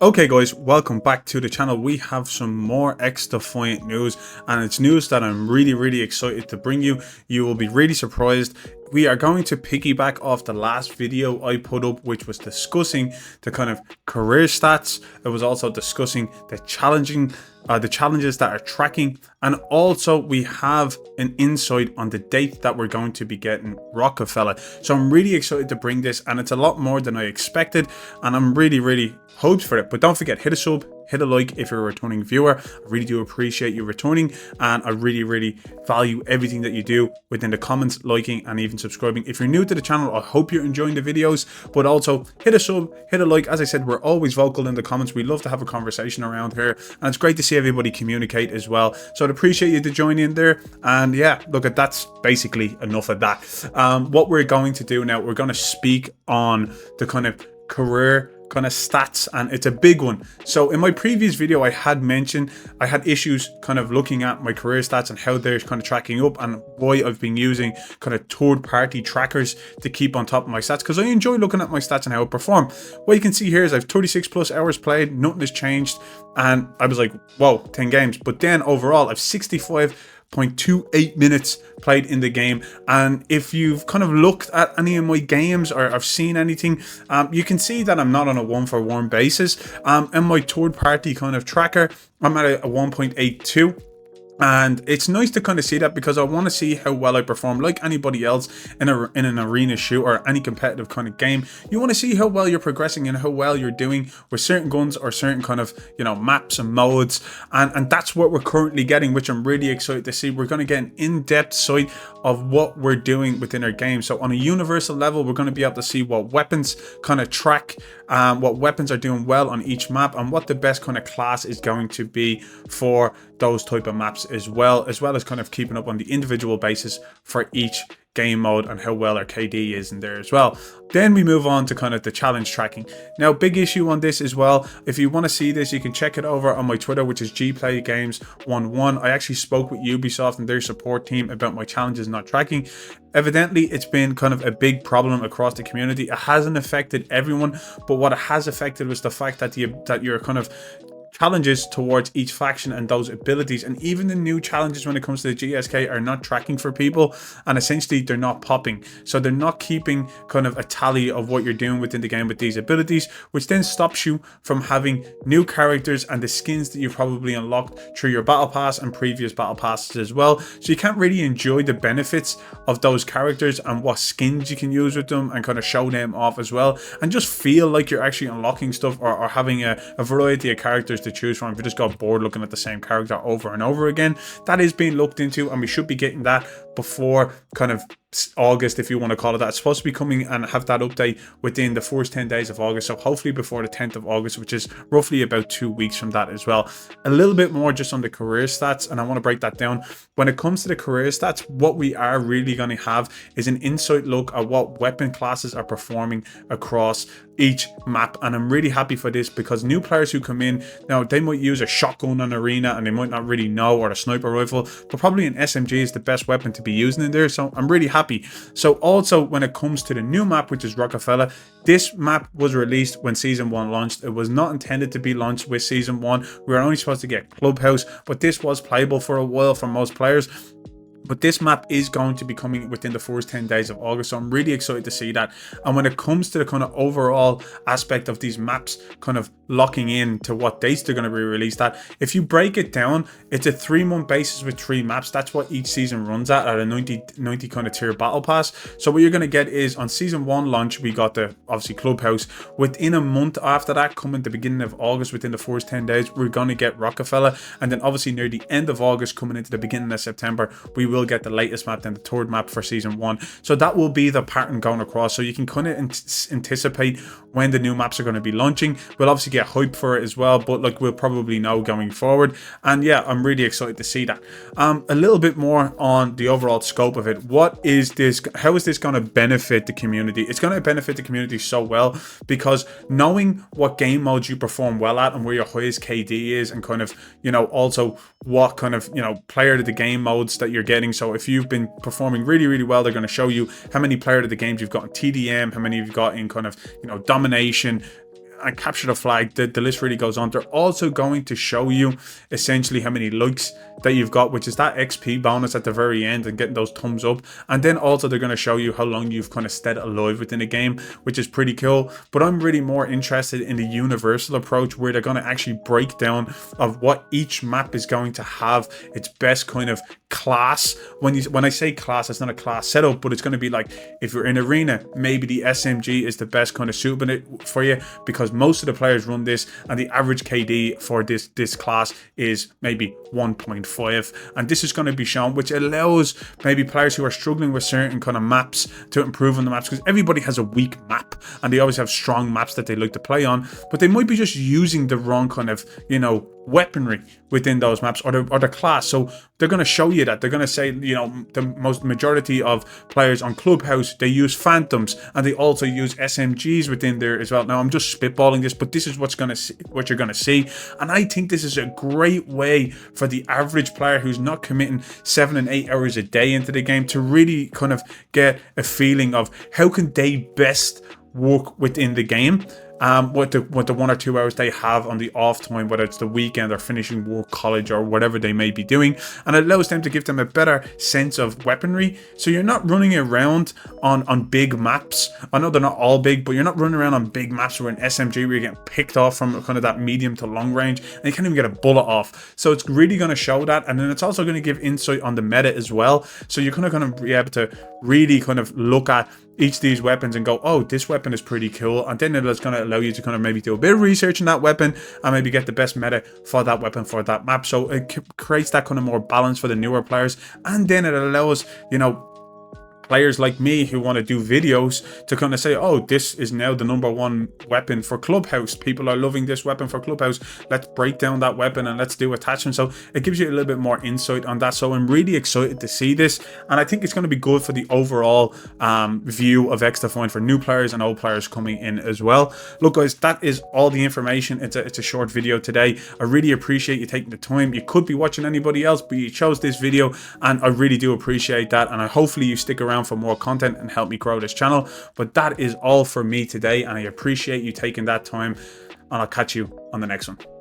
Okay guys, welcome back to the channel. We have some more Xdefiant news, and it's news that I'm really excited to bring you. You will be really surprised. We are going to piggyback off the last video I put up, which was discussing the kind of career stats. It was also discussing the challenges that are tracking, and also we have an insight on the date that we're going to be getting Rockerfella. So I'm really excited to bring this, and it's a lot more than I expected, and I'm really hyped for it. But don't forget, hit a sub, hit a like if you're a returning viewer. I really do appreciate you returning, and I really value everything that you do within the comments, liking, and even subscribing. If you're new to the channel, I hope you're enjoying the videos, but also hit a sub, hit a like. As I said, we're always vocal in the comments. We love to have a conversation around here, and it's great to see everybody communicate as well. So I'd appreciate you to join in there. And yeah, look, that's basically enough of that. What we're going to do now, we're going to speak on the kind of career kind of stats, and it's a big one. So in my previous video, I had mentioned I had issues kind of looking at my career stats and how they're kind of tracking up, and why I've been using kind of third-party trackers to keep on top of my stats, because I enjoy looking at my stats and how I perform. What you can see here is I've 36 plus hours played, nothing has changed, and I was like, whoa, 10 games. But then overall I've 65.28 minutes played in the game. And if you've kind of looked at any of my games or I've seen anything, you can see that I'm not on a one-for-one basis. In my third-party kind of tracker, I'm at a 1.82. And it's nice to kind of see that, because I want to see how well I perform. Like anybody else in an arena shoot or any competitive kind of game, you want to see how well you're progressing and how well you're doing with certain guns or certain kind of, you know, maps and modes. And that's what we're currently getting, which I'm really excited to see. We're going to get an in-depth sight of what we're doing within our game. So on a universal level, we're going to be able to see what weapons kind of track, what weapons are doing well on each map, and what the best kind of class is going to be for those type of maps, as well as kind of keeping up on the individual basis for each game mode and how well our KD is in there as well. Then we move on to kind of the challenge tracking. Now, big issue on this as well. If you want to see this, you can check it over on my Twitter, which is Gplaysxdefiant. I actually spoke with Ubisoft and their support team about my challenges not tracking. Evidently, it's been kind of a big problem across the community. It hasn't affected everyone, but what it has affected was the fact that your kind of challenges towards each faction and those abilities, and even the new challenges when it comes to the GSK, are not tracking for people, and essentially they're not popping. So they're not keeping kind of a tally of what you're doing within the game with these abilities, which then stops you from having new characters and the skins that you've probably unlocked through your battle pass and previous battle passes as well. So you can't really enjoy the benefits of those characters and what skins you can use with them, and kind of show them off as well, and just feel like you're actually unlocking stuff or having a variety of characters to choose from. If you just got bored looking at the same character over and over again, that is being looked into, and we should be getting that before kind of August, if you want to call it that. It's supposed to be coming and have that update within the first 10 days of August, so hopefully before the 10th of August, which is roughly about 2 weeks from that as well. A little bit more just on the career stats, and I want to break that down. When it comes to the career stats, what we are really going to have is an insight look at what weapon classes are performing across each map, and I'm really happy for this, because new players who come in now, they might use a shotgun on arena and they might not really know, or a sniper rifle, but probably an SMG is the best weapon to be using in there. So I'm really happy. So also when it comes to the new map, which is Rockerfella, this map was released when season 1 launched. It was not intended to be launched with season 1. We were only supposed to get Clubhouse, but this was playable for a while for most players. But this map is going to be coming within the first 10 days of August, so I'm really excited to see that. And when it comes to the kind of overall aspect of these maps kind of locking in to what dates they're going to be released at, if you break it down, it's a 3-month basis with 3 maps. That's what each season runs at a 90 kind of tier battle pass. So what you're going to get is, on season 1 launch, we got the obviously Clubhouse. Within a month after that, coming the beginning of August, within the first 10 days, we're going to get Rockerfella. And then obviously near the end of August, coming into the beginning of September, we will get the latest map, then the third map for season 1. So that will be the pattern going across, so you can kind of anticipate when the new maps are going to be launching. We'll obviously get hype for it as well, but like, we'll probably know going forward. And yeah, I'm really excited to see that. A little bit more on the overall scope of it. What is this? How is this going to benefit the community? It's going to benefit the community so well, because knowing what game modes you perform well at and where your highest KD is, and kind of, you know, also what kind of, you know, player to the game modes that you're getting. So if you've been performing really well, they're going to show you how many player to the games you've got in TDM, how many you've got in kind of, you know, domination, and capture the flag. The list really goes on. They're also going to show you essentially how many likes that you've got, which is that XP bonus at the very end and getting those thumbs up. And then also they're going to show you how long you've kind of stayed alive within a game, which is pretty cool. But I'm really more interested in the universal approach, where they're going to actually break down of what each map is going to have its best kind of class. When I say class, it's not a class setup, but it's going to be like, if you're in arena, maybe the SMG is the best kind of suitable for you, because most of the players run this, and the average KD for this class is maybe 1.5, and this is going to be shown, which allows maybe players who are struggling with certain kind of maps to improve on the maps, because everybody has a weak map and they always have strong maps that they like to play on, but they might be just using the wrong kind of, you know, weaponry within those maps, or the class. So they're going to show you that. They're going to say, you know, the majority of players on Clubhouse, they use Phantoms, and they also use SMGs within there as well. Now I'm just spitballing this, but this is what you're going to see, and I think this is a great way for the average player who's not committing 7 and 8 hours a day into the game to really kind of get a feeling of how can they best work within the game. What the 1 or 2 hours they have on the off time, whether it's the weekend or finishing work, college, or whatever they may be doing, and it allows them to give them a better sense of weaponry. So you're not running around on big maps. I know they're not all big, but you're not running around on big maps where an SMG where you're getting picked off from kind of that medium to long range, and you can't even get a bullet off. So it's really going to show that, and then it's also going to give insight on the meta as well. So you're kind of going to be able to really kind of look at each of these weapons and go, oh, this weapon is pretty cool, and then it's going to allow you to kind of maybe do a bit of research on that weapon and maybe get the best meta for that weapon for that map. So it creates that kind of more balance for the newer players, and then it allows, you know, players like me who want to do videos to kind of say, oh, this is now the #1 weapon for Clubhouse. People are loving this weapon for Clubhouse. Let's break down that weapon and let's do attachments. So it gives you a little bit more insight on that. So I'm really excited to see this, and I think it's going to be good for the overall view of Xdefiant for new players and old players coming in as well. Look guys, that is all the information. It's a short video today. I really appreciate you taking the time. You could be watching anybody else, but you chose this video, and I really do appreciate that, and hopefully you stick around for more content and help me grow this channel. But that is all for me today, and I appreciate you taking that time, and I'll catch you on the next one.